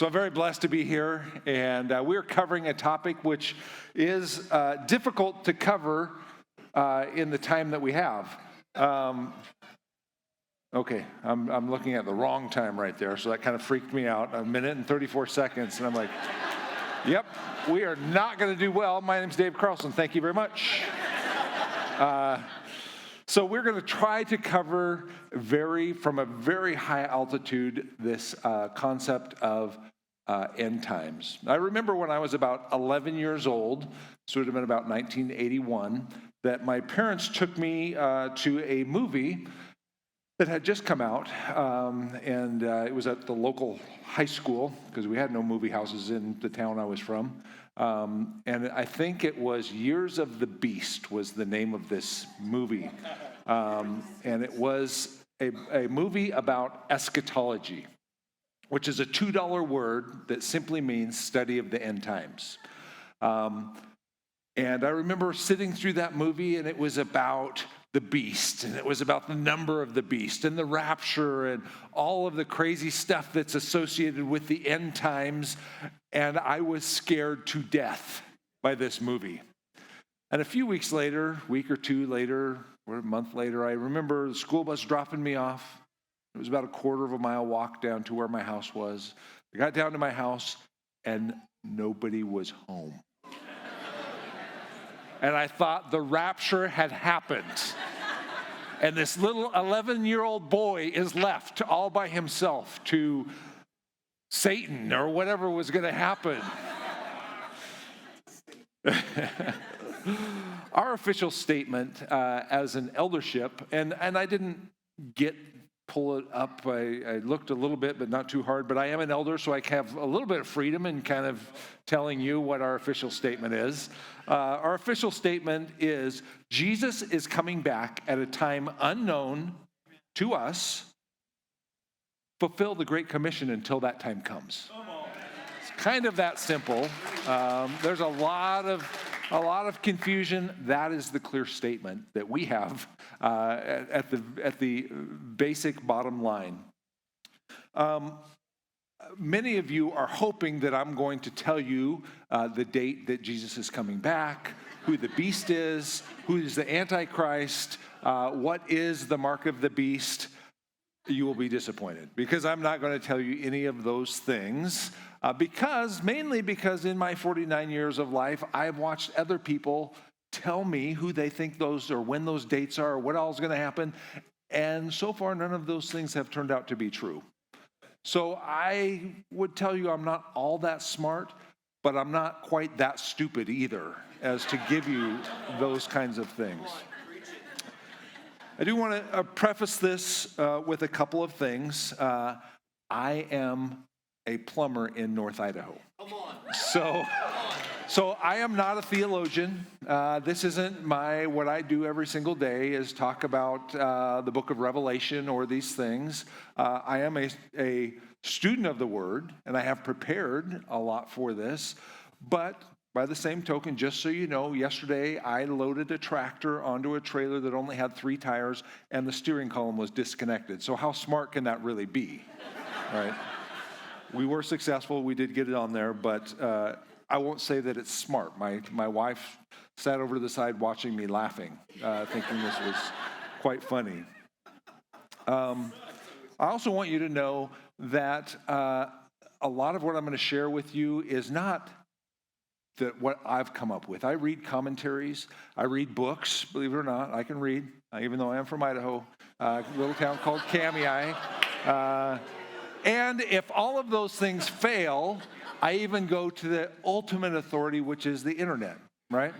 So I'm very blessed to be here, and we're covering a topic which is difficult to cover in the time that we have. Okay, I'm looking at the wrong time right there, so that kind of freaked me out. A minute and 34 seconds, and I'm like, yep, we are not going to do well. My name's Dave Carlson. Thank you very much. So we're going to try to cover from a very high altitude this concept of end times. I remember when I was about 11 years old, so it would have been about 1981, that my parents took me to a movie that had just come out, and it was at the local high school because we had no movie houses in the town I was from. And I think it was Years of the Beast was the name of this movie. And it was a movie about eschatology, which is a $2 word that simply means study of the end times. And I remember sitting through that movie, and it was about the beast, and it was about the number of the beast and the rapture and all of the crazy stuff that's associated with the end times. And I was scared to death by this movie. And a few weeks later, week or two later, or a month later, I remember the school bus dropping me off. It was about a quarter of a mile walk down to where my house was. I got down to my house, and nobody was home. And I thought the rapture had happened. And this little 11-year-old boy is left all by himself to Satan or whatever was going to happen. Our official statement as an eldership, and I didn't pull it up. I looked a little bit, but not too hard. But I am an elder, so I have a little bit of freedom in kind of telling you what our official statement is. Our official statement is Jesus is coming back at a time unknown to us. Fulfill the Great Commission until that time comes. It's kind of that simple. There's a lot of confusion. That is the clear statement that we have at the basic bottom line. Many of you are hoping that I'm going to tell you the date that Jesus is coming back, who the beast is, who is the Antichrist, what is the mark of the beast. You will be disappointed because I'm not going to tell you any of those things mainly because in my 49 years of life, I've watched other people tell me who they think those or when those dates are or what all is going to happen. And so far, none of those things have turned out to be true. So I would tell you I'm not all that smart, but I'm not quite that stupid either as to give you those kinds of things. I do want to preface this with a couple of things. I am a plumber in North Idaho. Come on. So I am not a theologian. This isn't what I do every single day is talk about the book of Revelation or these things. I am a student of the Word, and I have prepared a lot for this. But by the same token, just so you know, yesterday I loaded a tractor onto a trailer that only had 3 tires, and the steering column was disconnected. So how smart can that really be, right? We were successful. We did get it on there, but I won't say that it's smart. My wife sat over to the side watching me laughing, thinking this was quite funny. I also want you to know that a lot of what I'm going to share with you is not what I've come up with. I read commentaries. I read books. Believe it or not, I can read, even though I am from Idaho, a little town called Kamiah. And if all of those things fail, I even go to the ultimate authority, which is the internet, right?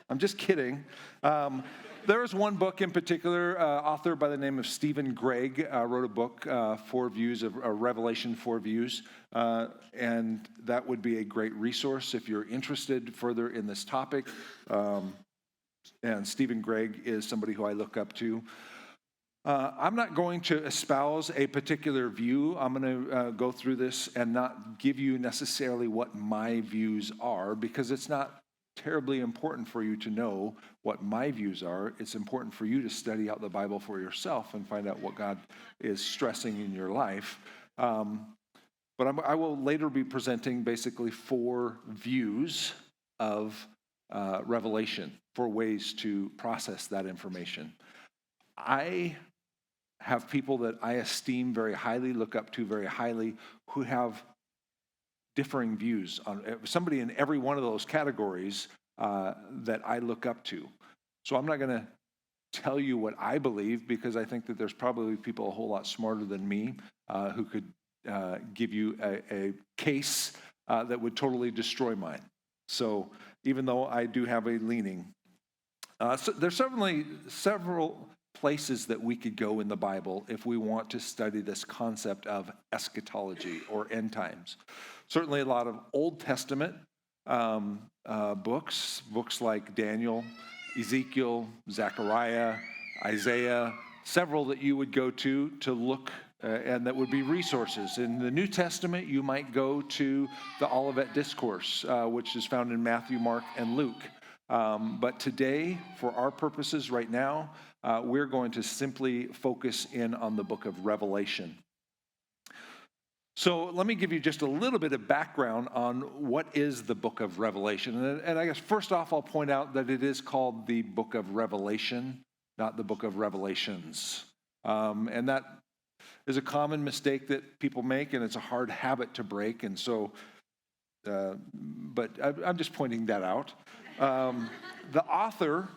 I'm just kidding. There is one book in particular, author by the name of Stephen Gregg wrote a book, 4 Views of Revelation, 4 Views, and that would be a great resource if you're interested further in this topic. And Stephen Gregg is somebody who I look up to. I'm not going to espouse a particular view. I'm going to go through this and not give you necessarily what my views are because it's not terribly important for you to know what my views are. It's important for you to study out the Bible for yourself and find out what God is stressing in your life. But I will later be presenting basically 4 views of Revelation, 4 ways to process that information. I have people that I esteem very highly, look up to very highly, who have differing views on somebody in every one of those categories that I look up to. So I'm not going to tell you what I believe, because I think that there's probably people a whole lot smarter than me who could give you a case that would totally destroy mine. So even though I do have a leaning, so there's certainly several places that we could go in the Bible if we want to study this concept of eschatology or end times. Certainly a lot of Old Testament books like Daniel, Ezekiel, Zechariah, Isaiah, several that you would go to look, and that would be resources. In the New Testament, you might go to the Olivet Discourse, which is found in Matthew, Mark, and Luke. But today, for our purposes right now, we're going to simply focus in on the book of Revelation. So let me give you just a little bit of background on what is the book of Revelation. And I guess first off, I'll point out that it is called the book of Revelation, not the book of Revelations. And that is a common mistake that people make, and it's a hard habit to break. And so, but I'm just pointing that out. The author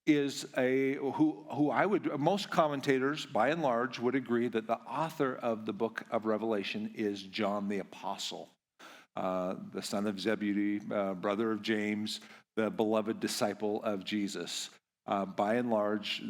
is who I would, most commentators by and large would agree that the author of the book of Revelation is John the Apostle, the son of Zebedee, brother of James, the beloved disciple of Jesus. By and large,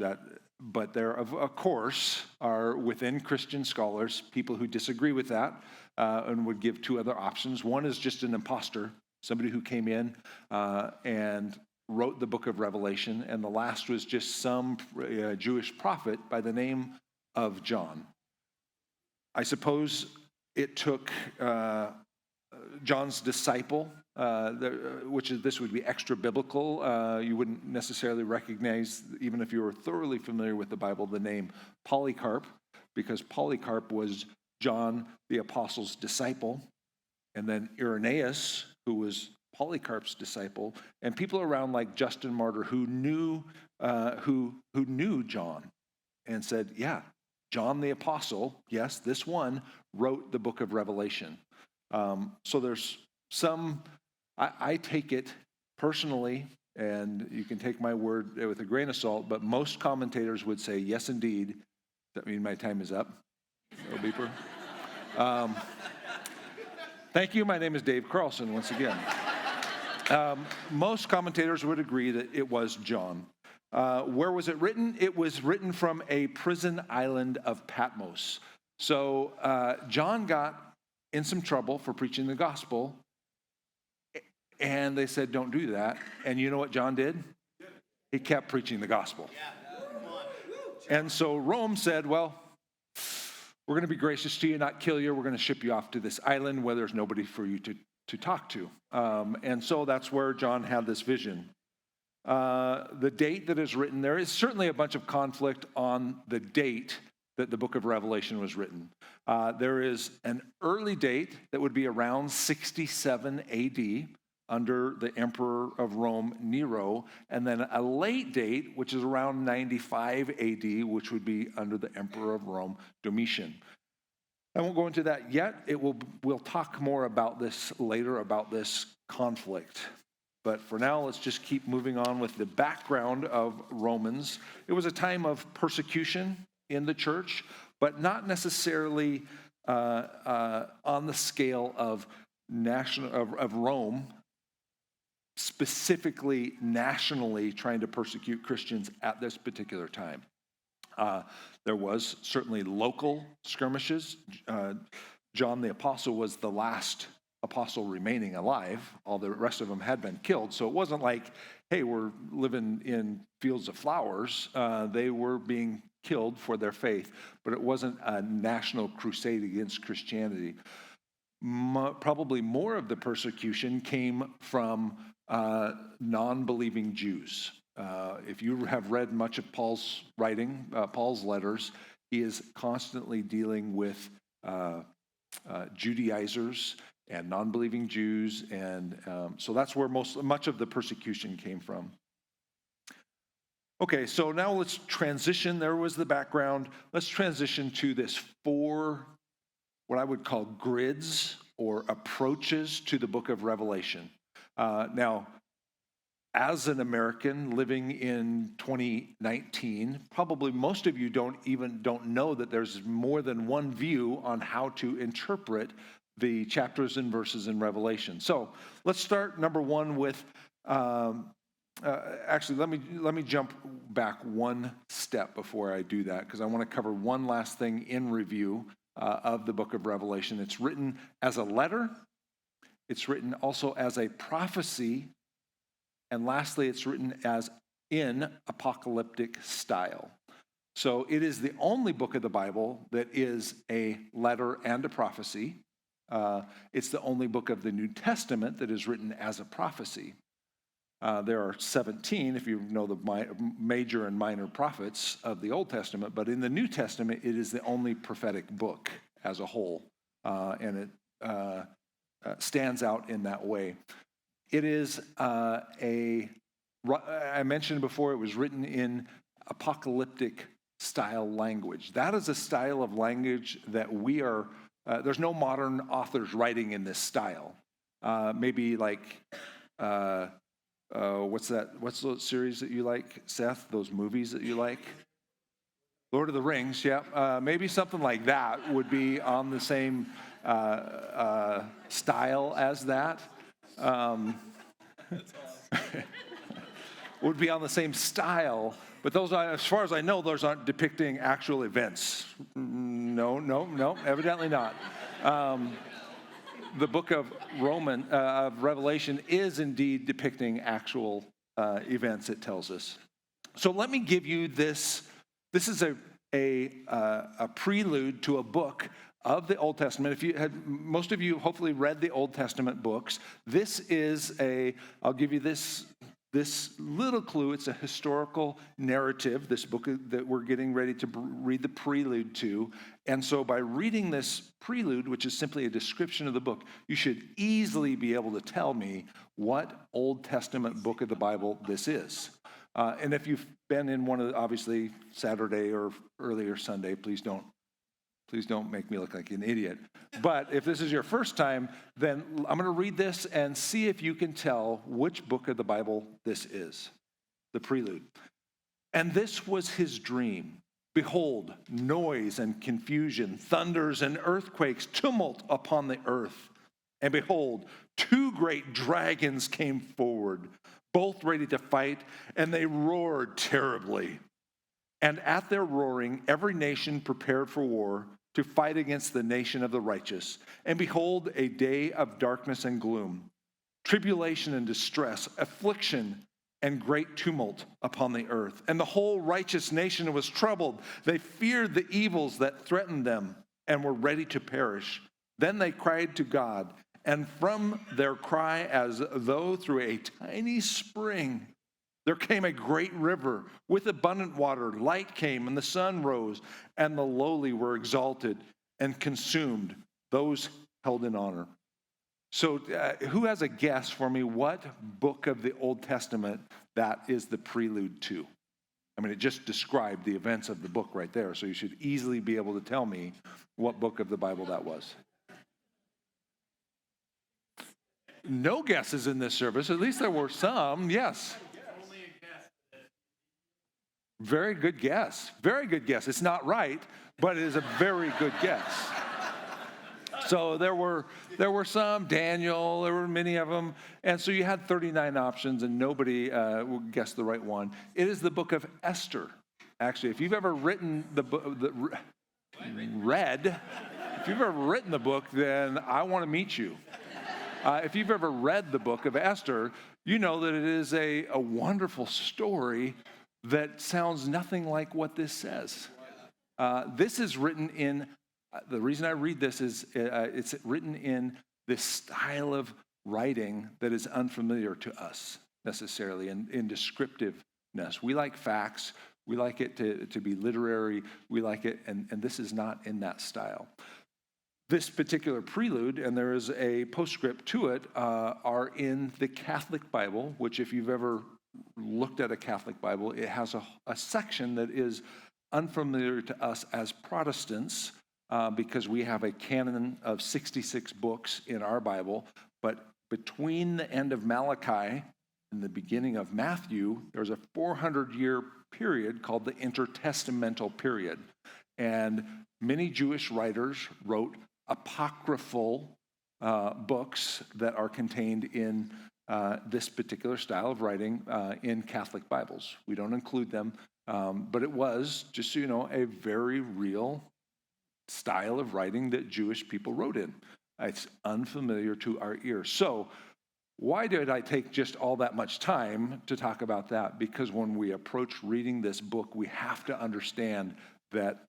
but there of course are within Christian scholars people who disagree with that and would give 2 other options. One is just an imposter, somebody who came in and wrote the book of Revelation, and the last was just some Jewish prophet by the name of John. I suppose it took John's disciple, this would be extra biblical. You wouldn't necessarily recognize, even if you were thoroughly familiar with the Bible, the name Polycarp, because Polycarp was John the Apostle's disciple, and then Irenaeus, who was Polycarp's disciple, and people around like Justin Martyr who knew John and said, yeah, John the Apostle, yes, this one wrote the book of Revelation. So there's some, I take it personally, and you can take my word with a grain of salt, but most commentators would say, yes, indeed. Does that mean my time is up? No beeper. Thank you. My name is Dave Carlson once again. Most commentators would agree that it was John. Where was it written? It was written from a prison island of Patmos. So John got in some trouble for preaching the gospel, and they said, don't do that. And you know what John did? He kept preaching the gospel. And so Rome said, well, we're going to be gracious to you, not kill you. We're going to ship you off to this island where there's nobody for you to talk to. And so that's where John had this vision. The date that is written, there is certainly a bunch of conflict on the date that the book of Revelation was written. There is an early date that would be around 67 AD under the emperor of Rome, Nero, and then a late date, which is around 95 AD, which would be under the emperor of Rome, Domitian. I won't go into that yet. We'll talk more about this later, about this conflict. But for now, let's just keep moving on with the background of Romans. It was a time of persecution in the church, but not necessarily on the scale of Rome, specifically nationally trying to persecute Christians at this particular time. There was certainly local skirmishes. John the Apostle was the last apostle remaining alive. All the rest of them had been killed. So it wasn't like, hey, we're living in fields of flowers. They were being killed for their faith, but it wasn't a national crusade against Christianity. Probably more of the persecution came from non-believing Jews. If you have read much of Paul's writing, Paul's letters, he is constantly dealing with Judaizers and non-believing Jews, and so that's where much of the persecution came from. Okay, so now let's transition. There was the background. Let's transition to this 4, what I would call grids or approaches to the book of Revelation. Now, as an American living in 2019, probably most of you don't know that there's more than one view on how to interpret the chapters and verses in Revelation. So let's start, number one, with actually, let me jump back one step before I do that, because I want to cover one last thing in review of the book of Revelation. It's written as a letter. It's written also as a prophecy. And lastly, it's written as in apocalyptic style. So it is the only book of the Bible that is a letter and a prophecy. It's the only book of the New Testament that is written as a prophecy. There are 17, if you know the major and minor prophets of the Old Testament, but in the New Testament, it is the only prophetic book as a whole, and it stands out in that way. It is I mentioned before, it was written in apocalyptic style language. That is a style of language that there's no modern authors writing in this style. Maybe like, what's those series that you like, Seth? Those movies that you like? Lord of the Rings, yeah. Maybe something like that would be on the same style as that. Would be on the same style, but those, as far as I know, those aren't depicting actual events. No, evidently not. The book of Revelation is indeed depicting actual events, it tells us. So let me give you this. This is a prelude to a book of the Old Testament. Most of you hopefully read the Old Testament books. This is I'll give you this little clue. It's a historical narrative, this book that we're getting ready to read the prelude to. And so by reading this prelude, which is simply a description of the book, you should easily be able to tell me what Old Testament book of the Bible this is. And if you've been in one of obviously Saturday or earlier Sunday, please don't make me look like an idiot. But if this is your first time, then I'm going to read this and see if you can tell which book of the Bible this is, the prelude. And this was his dream. Behold, noise and confusion, thunders and earthquakes, tumult upon the earth. And behold, 2 great dragons came forward, both ready to fight, and they roared terribly. And at their roaring, every nation prepared for war to fight against the nation of the righteous. And behold, a day of darkness and gloom, tribulation and distress, affliction and great tumult upon the earth. And the whole righteous nation was troubled. They feared the evils that threatened them and were ready to perish. Then they cried to God, and from their cry, as though through a tiny spring, there came a great river with abundant water. Light came, and the sun rose, and the lowly were exalted and consumed, those held in honor. So who has a guess for me what book of the Old Testament that is the prelude to? I mean, it just described the events of the book right there, so you should easily be able to tell me what book of the Bible that was. No guesses in this service. At least there were some, yes. Very good guess. Very good guess. It's not right, but it is a very good guess. So there were some, Daniel, there were many of them. And so you had 39 options and nobody would guess the right one. It is the book of Esther. Actually, if you've ever written the book, if you've ever written the book, then I want to meet you. If you've ever read the book of Esther, you know that it is a wonderful story that sounds nothing like what this says. This is written in, the reason I read this is it's written in this style of writing that is unfamiliar to us necessarily in descriptiveness. We like facts. We like it to be literary. We like it, and this is not in that style. This particular prelude, and there is a postscript to it, are in the Catholic Bible, which if you've ever looked at a Catholic Bible, it has a section that is unfamiliar to us as Protestants because we have a canon of 66 books in our Bible, but between the end of Malachi and the beginning of Matthew, there's a 400-year period called the intertestamental period. And many Jewish writers wrote apocryphal books that are contained in this particular style of writing in Catholic Bibles. We don't include them, but it was, just so you know, a very real style of writing that Jewish people wrote in. It's unfamiliar to our ears. So why did I take just all that much time to talk about that? Because when we approach reading this book, we have to understand that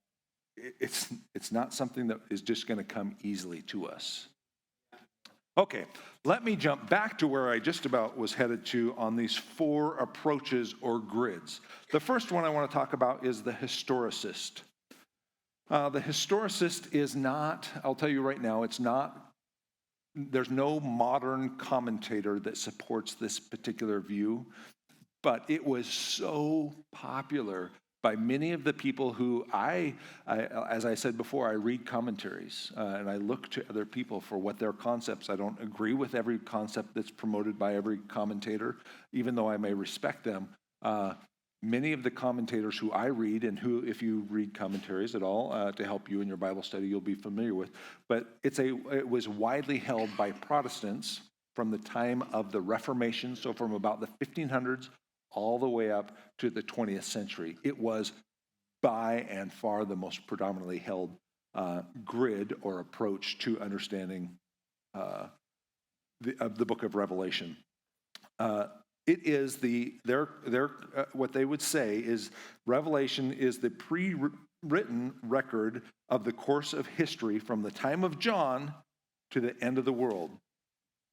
it's not something that is just going to come easily to us. Okay, let me jump back to where I just about was headed to on these 4 approaches or grids. The first one I want to talk about is the historicist. The historicist is not, I'll tell you right now, there's no modern commentator that supports this particular view, but it was so popular by many of the people who as I said before, I read commentaries and I look to other people for what their concepts. I don't agree with every concept that's promoted by every commentator, even though I may respect them. Many of the commentators who I read and who, if you read commentaries at all to help you in your Bible study, you'll be familiar with. But it was widely held by Protestants from the time of the Reformation, so from about the 1500s all the way up to the 20th century. It was by and far the most predominantly held grid or approach to understanding the book of Revelation. It is what they would say is Revelation is the pre-written record of the course of history from the time of John to the end of the world.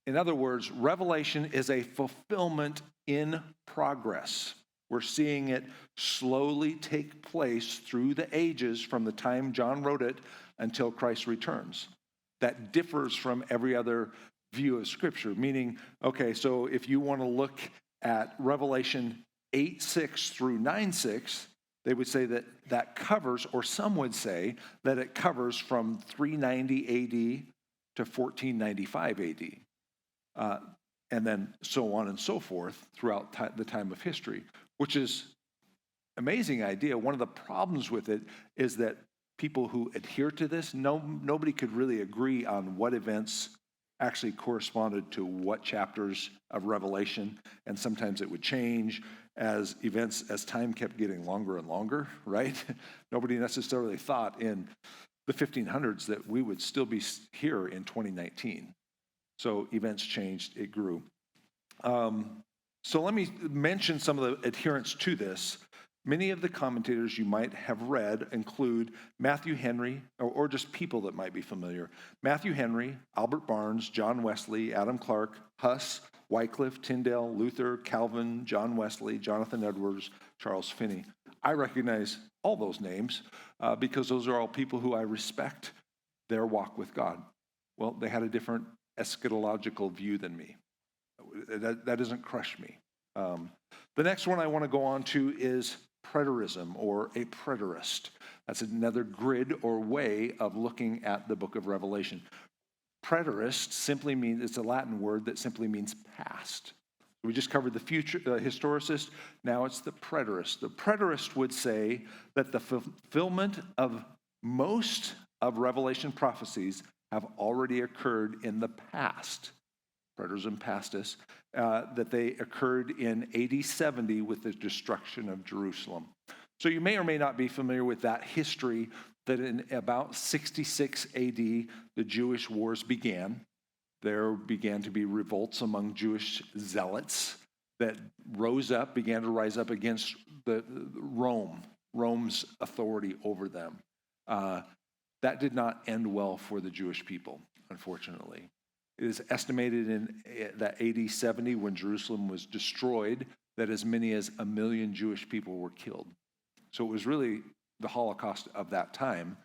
In other words, Revelation is a fulfillment in progress. We're seeing it slowly take place through the ages from the time John wrote it until Christ returns. That differs from every other view of Scripture, meaning, okay, so if you want to look at Revelation 8:6 through 9:6, they would say that covers, or some would say that it covers from 390 AD to 1495 AD. And then so on and so forth throughout the time of history, which is an amazing idea. One of the problems with it is that people who adhere to this, nobody could really agree on what events actually corresponded to what chapters of Revelation, and sometimes it would change as time kept getting longer and longer, right? Nobody necessarily thought in the 1500s that we would still be here in 2019. So events changed, it grew. So let me mention some of the adherents to this. Many of the commentators you might have read include Matthew Henry, or just people that might be familiar. Matthew Henry, Albert Barnes, John Wesley, Adam Clarke, Huss, Wycliffe, Tyndale, Luther, Calvin, John Wesley, Jonathan Edwards, Charles Finney. I recognize all those names because those are all people who I respect their walk with God. Well, they had a different eschatological view than me. That doesn't crush me. The next one I want to go on to is preterism, or a preterist. That's another grid or way of looking at the book of Revelation. Preterist simply means, it's a Latin word that simply means past. We just covered the future historicist. Now it's the preterist. The preterist would say that the fulfillment of most of Revelation prophecies have already occurred in the past. Preterism pastus, that they occurred in AD 70 with the destruction of Jerusalem. So you may or may not be familiar with that history, that in about 66 AD, the Jewish wars began. There began to be revolts among Jewish zealots that began to rise up against Rome's authority over them. That did not end well for the Jewish people, unfortunately. It is estimated in that AD 70, when Jerusalem was destroyed, that as many as 1 million Jewish people were killed. So it was really the Holocaust of that time.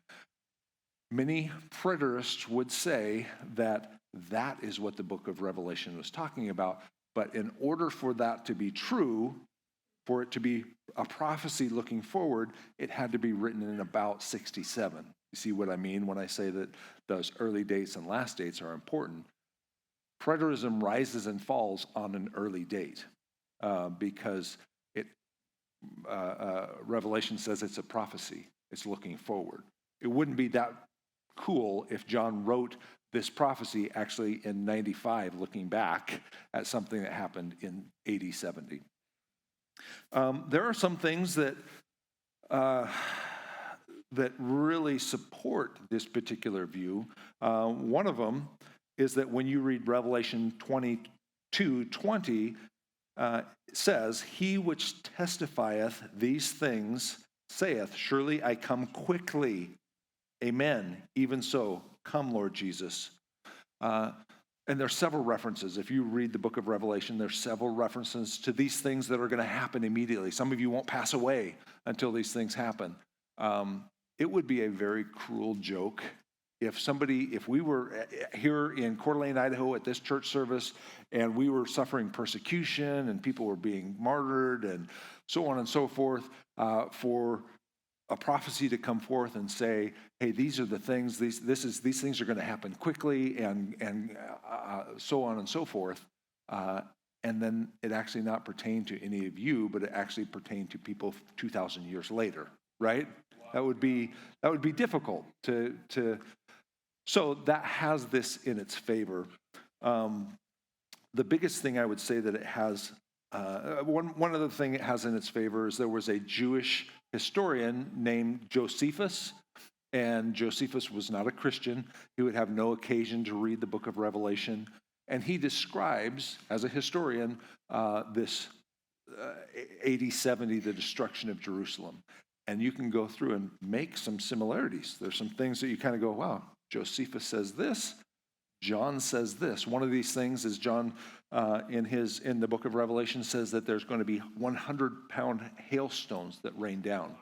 Many preterists would say that that is what the book of Revelation was talking about. But in order for that to be true, for it to be a prophecy looking forward, it had to be written in about 67. You see what I mean when I say that those early dates and last dates are important? Preterism rises and falls on an early date because Revelation says it's a prophecy. It's looking forward. It wouldn't be that cool if John wrote this prophecy actually in 95, looking back at something that happened in 80, 70. There are some things that that really support this particular view. One of them is that when you read Revelation 22:20, says, "He which testifieth these things saith, Surely I come quickly. Amen. Even so, come, Lord Jesus." And there's several references. If you read the book of Revelation, there's several references to these things that are going to happen immediately. Some of you won't pass away until these things happen. It would be a very cruel joke if we were here in Coeur d'Alene, Idaho at this church service and we were suffering persecution and people were being martyred and so on and so forth, for a prophecy to come forth and say, hey, these are the things, these things are going to happen quickly and so on and so forth, and then it actually not pertain to any of you, but it actually pertained to people 2,000 years later, right? Wow. That would be difficult to so that has this in its favor. The biggest thing I would say that it has, one other thing it has in its favor is there was a Jewish historian named Josephus, and Josephus was not a Christian. He would have no occasion to read the book of Revelation, and he describes, as a historian, this AD 70, the destruction of Jerusalem. And you can go through and make some similarities. There's some things that you kind of go, wow, Josephus says this, John says this. One of these things is John, in the book of Revelation, says that there's going to be 100-pound hailstones that rain down.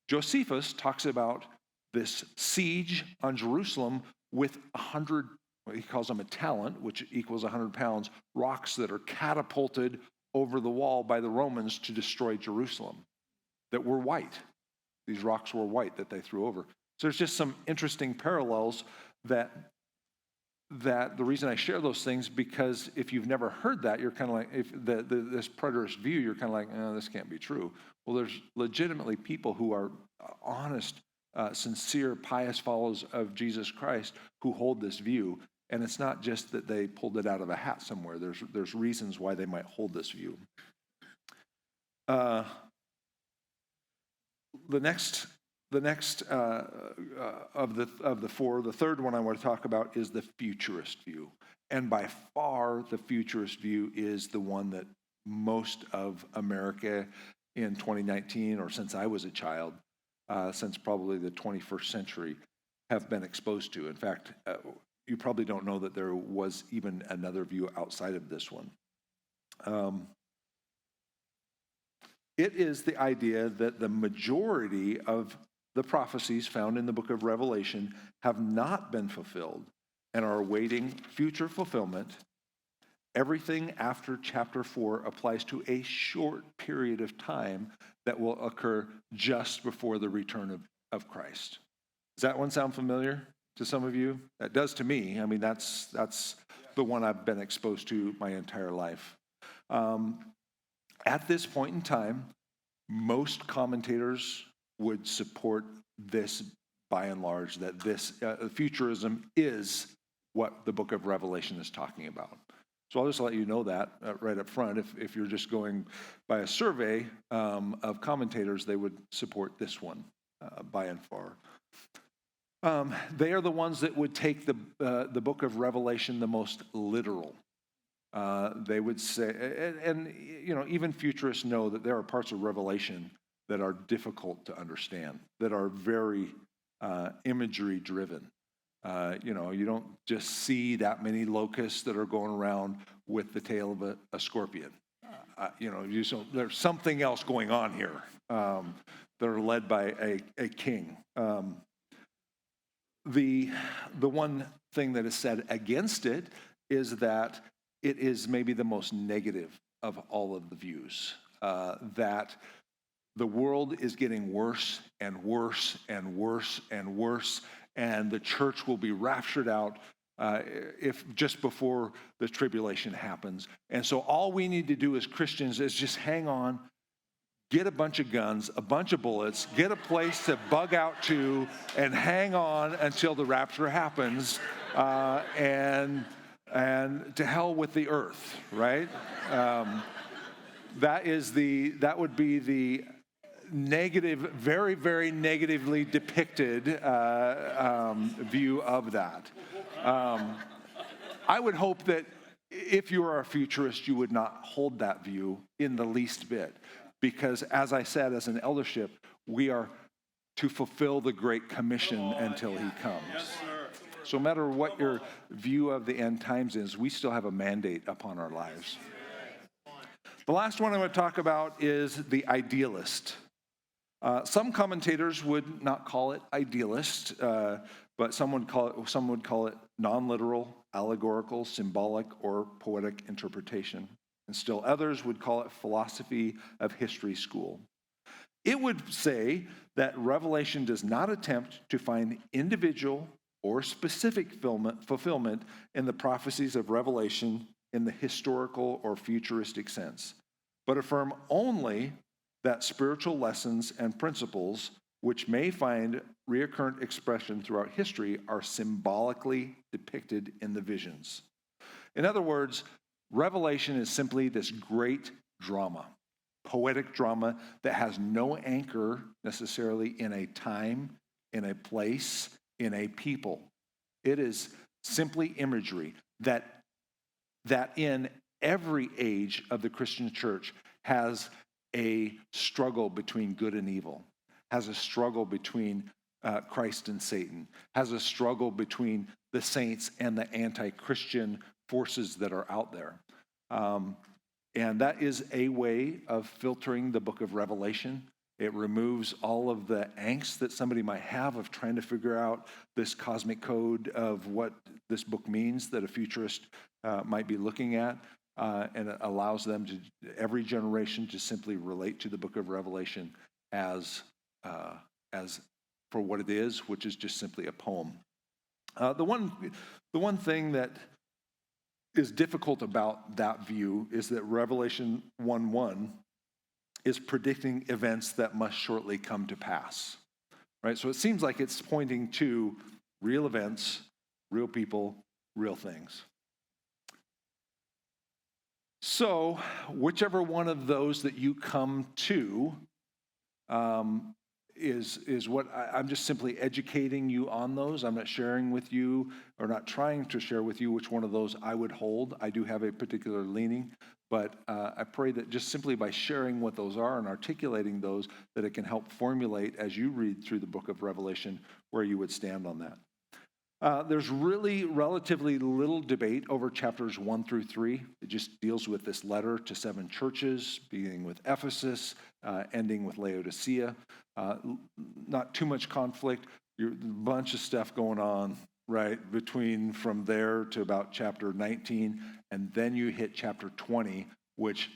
Josephus talks about this siege on Jerusalem with 100, he calls them a talent, which equals 100 pounds, rocks that are catapulted over the wall by the Romans to destroy Jerusalem, that were white. These rocks were white that they threw over. So there's just some interesting parallels that the reason I share those things, because if you've never heard that, you're kind of like, if this preterist view, you're kind of like, oh, this can't be true. Well, there's legitimately people who are honest, sincere, pious followers of Jesus Christ who hold this view. And it's not just that they pulled it out of a hat somewhere. There's reasons why they might hold this view. The next of the four, the third one I want to talk about is the futurist view. And by far, the futurist view is the one that most of America in 2019, or since I was a child, since probably the 21st century, have been exposed to. In fact, you probably don't know that there was even another view outside of this one. It is the idea that the majority of the prophecies found in the book of Revelation have not been fulfilled and are awaiting future fulfillment. Everything after chapter 4 applies to a short period of time that will occur just before the return of Christ. Does that one sound familiar to some of you? That does to me. I mean, that's the one I've been exposed to my entire life. At this point in time, most commentators would support this by and large, that this futurism is what the book of Revelation is talking about. So I'll just let you know that right up front. If you're just going by a survey of commentators, they would support this one by and far. They are the ones that would take the book of Revelation the most literal. They would say, and even futurists know that there are parts of Revelation that are difficult to understand, that are very imagery driven. You don't just see that many locusts that are going around with the tail of a scorpion. There's something else going on here that are led by a king. The one thing that is said against it is that it is maybe the most negative of all of the views, that the world is getting worse and worse and worse and worse, and the church will be raptured out if just before the tribulation happens. And so all we need to do as Christians is just hang on, get a bunch of guns, a bunch of bullets, get a place to bug out to, and hang on until the rapture happens, and to hell with the earth, right? That would be the negative, very, very negatively depicted view of that. I would hope that if you are a futurist, you would not hold that view in the least bit. Because as I said, as an eldership, we are to fulfill the Great Commission until he comes. Yes, so no matter what your view of the end times is, we still have a mandate upon our lives. The last one I'm going to talk about is the idealist. Some commentators would not call it idealist, but some would call it non-literal, allegorical, symbolic, or poetic interpretation. And still others would call it philosophy of history school. It would say that Revelation does not attempt to find individual or specific fulfillment in the prophecies of Revelation in the historical or futuristic sense, but affirm only that spiritual lessons and principles, which may find recurrent expression throughout history, are symbolically depicted in the visions. In other words, Revelation is simply this great drama, poetic drama that has no anchor necessarily in a time, in a place, in a people. It is simply imagery that in every age of the Christian church has a struggle between good and evil, has a struggle between Christ and Satan, has a struggle between the saints and the anti-Christian forces that are out there. And that is a way of filtering the book of Revelation. It removes all of the angst that somebody might have of trying to figure out this cosmic code of what this book means that a futurist might be looking at. And it allows them to, every generation, to simply relate to the book of Revelation as for what it is, which is just simply a poem. The one thing that is difficult about that view is that Revelation 1:1 is predicting events that must shortly come to pass, right? So it seems like it's pointing to real events, real people, real things. So whichever one of those that you come to is what I'm just simply educating you on those. I'm not sharing with you or not trying to share with you which one of those I would hold. I do have a particular leaning, but I pray that just simply by sharing what those are and articulating those, that it can help formulate as you read through the book of Revelation where you would stand on that. There's really relatively little debate over chapters 1 through 3. It just deals with this letter to 7 churches, beginning with Ephesus, ending with Laodicea. Not too much conflict. A bunch of stuff going on, right, between from there to about chapter 19, and then you hit chapter 20, which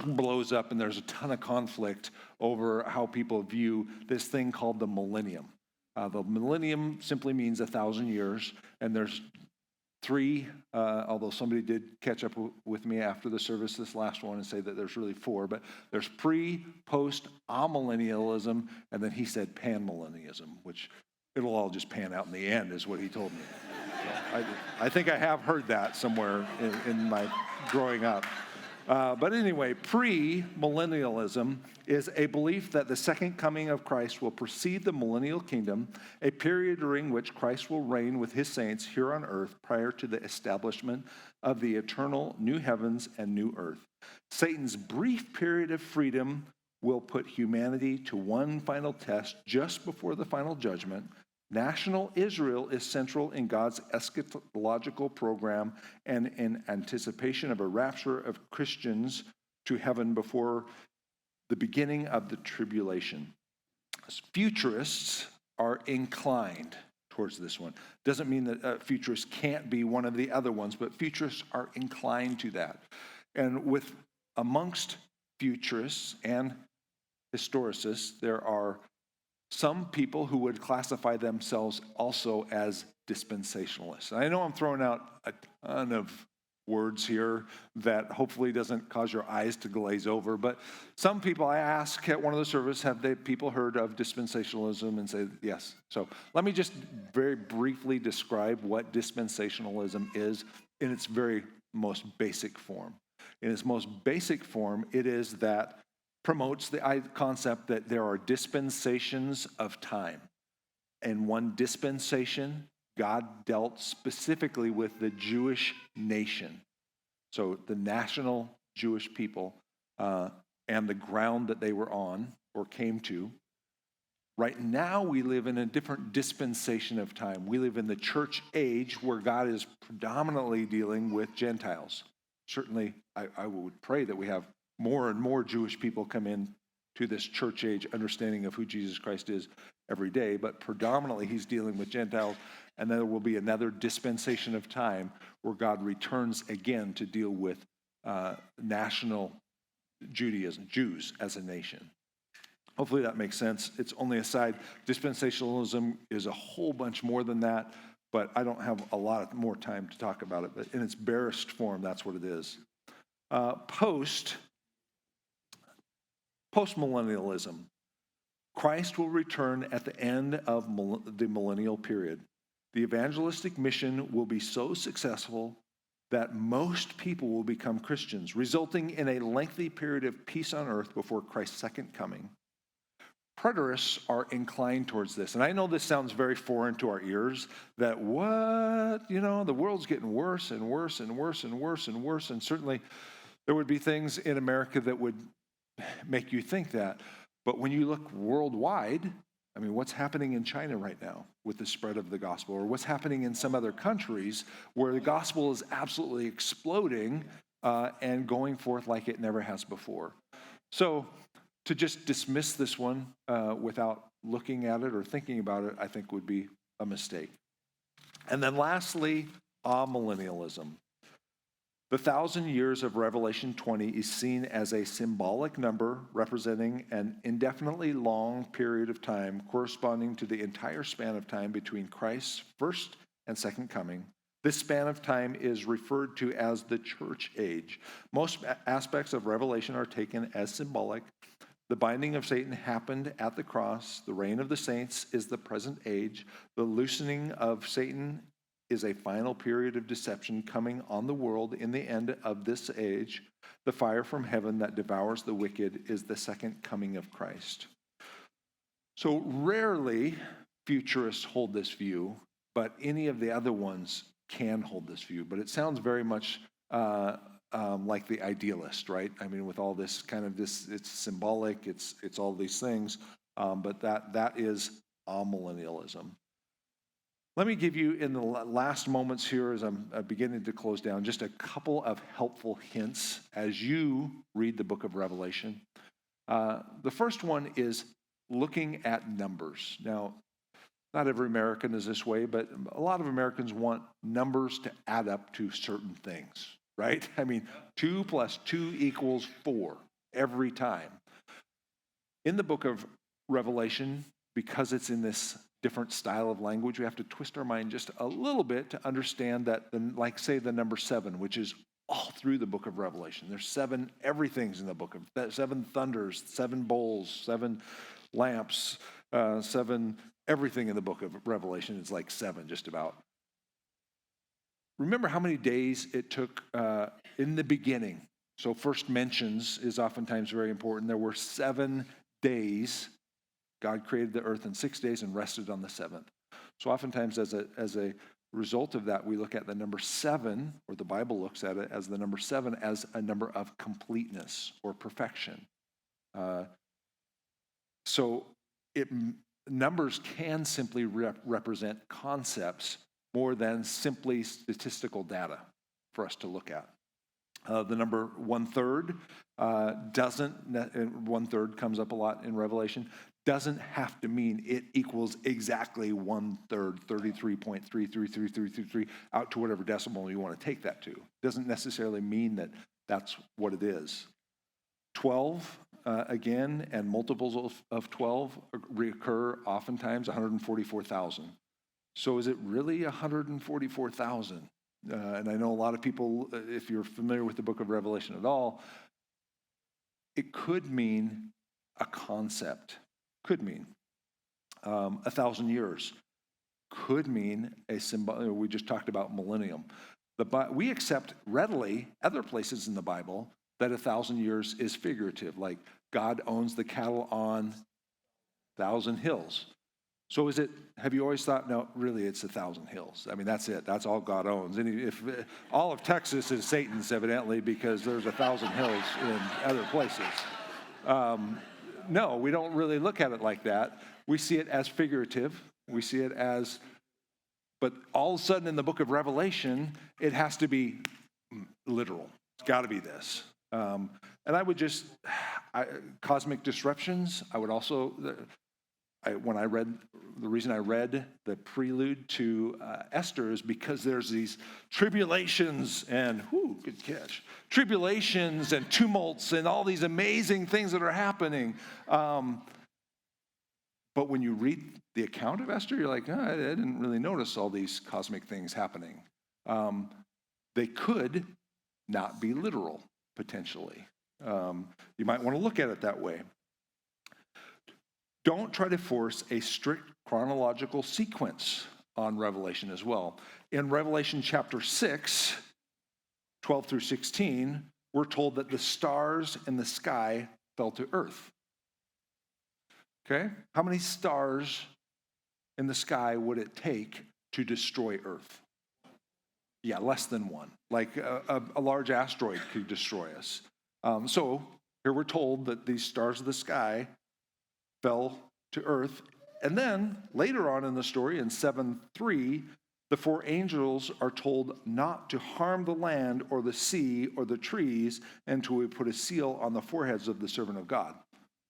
blows up, and there's a ton of conflict over how people view this thing called the millennium. The millennium simply means 1,000 years, and there's 3, although somebody did catch up with me after the service, this last one, and say that there's really 4, but there's pre, post, amillennialism, and then he said panmillennialism, which it'll all just pan out in the end, is what he told me. So I think I have heard that somewhere in my growing up. But anyway, pre-millennialism is a belief that the second coming of Christ will precede the millennial kingdom, a period during which Christ will reign with his saints here on earth prior to the establishment of the eternal new heavens and new earth. Satan's brief period of freedom will put humanity to one final test just before the final judgment. National Israel is central in God's eschatological program and in anticipation of a rapture of Christians to heaven before the beginning of the tribulation. Futurists are inclined towards this one. Doesn't mean that futurists can't be one of the other ones, but futurists are inclined to that. And amongst futurists and historicists, there are some people who would classify themselves also as dispensationalists. And I know I'm throwing out a ton of words here that hopefully doesn't cause your eyes to glaze over, but some people I ask at one of the services, have people heard of dispensationalism, and say yes. So let me just very briefly describe what dispensationalism is in its very most basic form. In its most basic form, it is that promotes the concept that there are dispensations of time. In one dispensation, God dealt specifically with the Jewish nation. So the national Jewish people and the ground that they were on or came to. Right now, we live in a different dispensation of time. We live in the church age where God is predominantly dealing with Gentiles. Certainly, I would pray that we have more and more Jewish people come in to this church age understanding of who Jesus Christ is every day, but predominantly he's dealing with Gentiles, and there will be another dispensation of time where God returns again to deal with national Judaism, Jews as a nation. Hopefully that makes sense. It's only a side. Dispensationalism is a whole bunch more than that, but I don't have a lot more time to talk about it. But in its barest form, that's what it is. Postmillennialism. Christ will return at the end of the millennial period. The evangelistic mission will be so successful that most people will become Christians, resulting in a lengthy period of peace on earth before Christ's second coming. Preterists are inclined towards this. And I know this sounds very foreign to our ears, that the world's getting worse and worse and worse and worse and worse. And certainly there would be things in America that would make you think that. But when you look worldwide, I mean, what's happening in China right now with the spread of the gospel, or what's happening in some other countries where the gospel is absolutely exploding and going forth like it never has before. So to just dismiss this one without looking at it or thinking about it, I think would be a mistake. And then lastly, amillennialism. The 1,000 years of Revelation 20 is seen as a symbolic number representing an indefinitely long period of time corresponding to the entire span of time between Christ's first and second coming. This span of time is referred to as the church age. Most aspects of Revelation are taken as symbolic. The binding of Satan happened at the cross. The reign of the saints is the present age. The loosening of Satan is a final period of deception coming on the world in the end of this age. The fire from heaven that devours the wicked is the second coming of Christ. So rarely futurists hold this view, but any of the other ones can hold this view. But it sounds very much like the idealist, right? I mean, with all this kind of this, it's symbolic, it's all these things, but that is amillennialism. Let me give you, in the last moments here as I'm beginning to close down, just a couple of helpful hints as you read the book of Revelation. The first one is looking at numbers. Now, not every American is this way, but a lot of Americans want numbers to add up to certain things, right? I mean, 2 + 2 = 4 every time. In the book of Revelation, because it's in this different style of language, we have to twist our mind just a little bit to understand that, like say the number 7, which is all through the book of Revelation. There's 7 everything's in the book of 7 thunders, 7 bowls, 7 lamps, 7 everything in the book of Revelation is like 7 just about. Remember how many days it took in the beginning. So first mentions is oftentimes very important. There were 7 days. God created the earth in 6 days and rested on the 7th. So oftentimes as a result of that, we look at the number 7, or the Bible looks at it as the number 7 as a number of completeness or perfection. Numbers can simply represent concepts more than simply statistical data for us to look at. The number 1/3 doesn't, and 1/3 comes up a lot in Revelation, doesn't have to mean it equals exactly 1/3, 33.33333 out to whatever decimal you want to take that to. It doesn't necessarily mean that that's what it is. 12, again, and multiples of 12 reoccur oftentimes, 144,000. So is it really 144,000? And I know a lot of people, if you're familiar with the book of Revelation at all, it could mean a concept, could mean 1,000 years, could mean a symbol. We just talked about millennium. We accept readily other places in the Bible that 1,000 years is figurative, like God owns the cattle on 1,000 hills. So have you always thought, no, really it's 1,000 hills? I mean, that's it. That's all God owns. And if all of Texas is Satan's, evidently, because there's 1,000 hills in other places. No, we don't really look at it like that. We see it as figurative. We see it as, but all of a sudden in the book of Revelation, it has to be literal. It's got to be this. And I would cosmic disruptions, I would also, the reason I read the prelude to Esther is because there's these tribulations and, good catch, tribulations and tumults and all these amazing things that are happening. But when you read the account of Esther, you're like, I didn't really notice all these cosmic things happening. They could not be literal, potentially. You might want to look at it that way. Don't try to force a strict chronological sequence on Revelation as well. In Revelation chapter 6, 12 through 16, we're told that the stars in the sky fell to earth. Okay? How many stars in the sky would it take to destroy Earth? Yeah, less than one. Like a large asteroid could destroy us. So here we're told that these stars of the sky fell to earth. And then later on in the story, in 7:3, the 4 angels are told not to harm the land or the sea or the trees until we put a seal on the foreheads of the servant of God.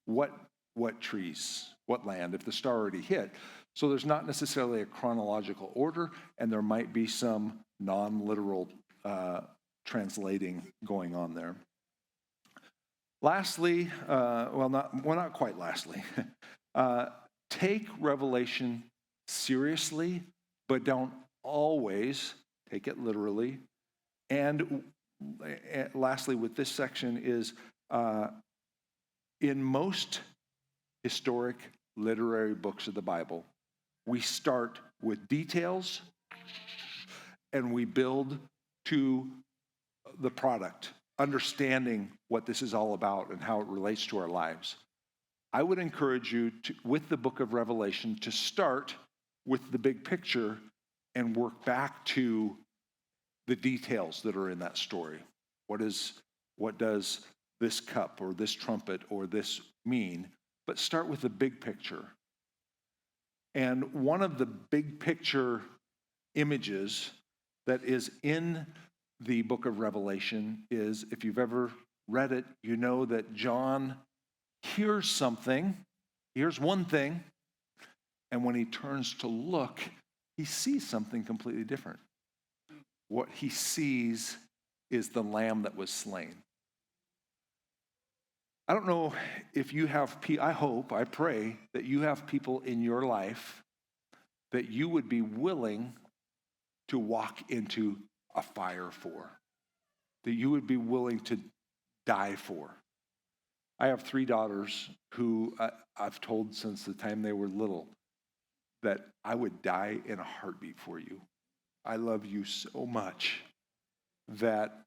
What trees? What land? If the star already hit. So there's not necessarily a chronological order, and there might be some non-literal translating going on there. Lastly, not quite lastly, take Revelation seriously, but don't always take it literally. And lastly, with this section is, in most historic literary books of the Bible, we start with details and we build to the product, understanding what this is all about and how it relates to our lives. I would encourage you to, with the book of Revelation, to start with the big picture and work back to the details that are in that story. What does this cup or this trumpet or this mean? But start with the big picture. And one of the big picture images that is in the book of Revelation is, if you've ever read it, you know that John hears something, hears one thing, and when he turns to look, he sees something completely different. What he sees is the lamb that was slain. I don't know if you have, I pray that you have people in your life that you would be willing to walk into a fire for, that you would be willing to die for. I have 3 daughters who I've told since the time they were little that I would die in a heartbeat for you. I love you so much that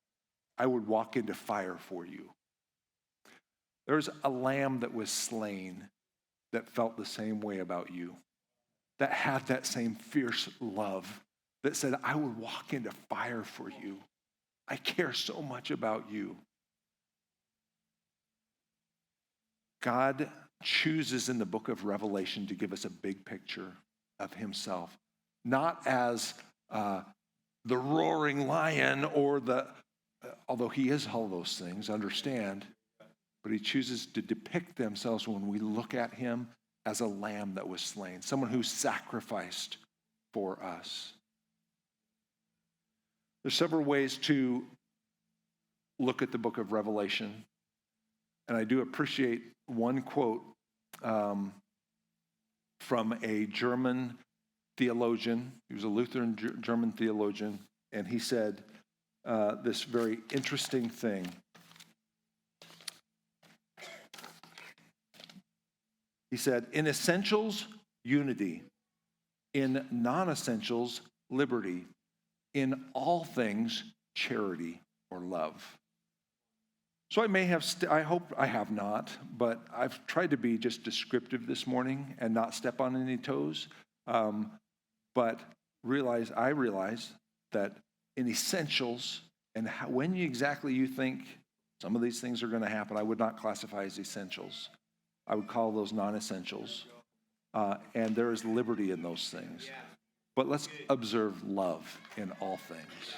I would walk into fire for you. There's a lamb that was slain that felt the same way about you, that had that same fierce love, that said, I would walk into fire for you. I care so much about you. God chooses in the book of Revelation to give us a big picture of himself, not as the roaring lion or although he is all those things, understand, but he chooses to depict themselves when we look at him as a lamb that was slain, someone who sacrificed for us. There's several ways to look at the book of Revelation, and I do appreciate one quote from a German theologian. He was a Lutheran German theologian, and he said this very interesting thing. He said, in essentials, unity. In non-essentials, liberty. In all things, charity or love. So I may have, I hope I have not, but I've tried to be just descriptive this morning and not step on any toes. But I realize that in essentials, and when exactly you think some of these things are going to happen, I would not classify as essentials. I would call those non-essentials. And there is liberty in those things. But let's observe love in all things.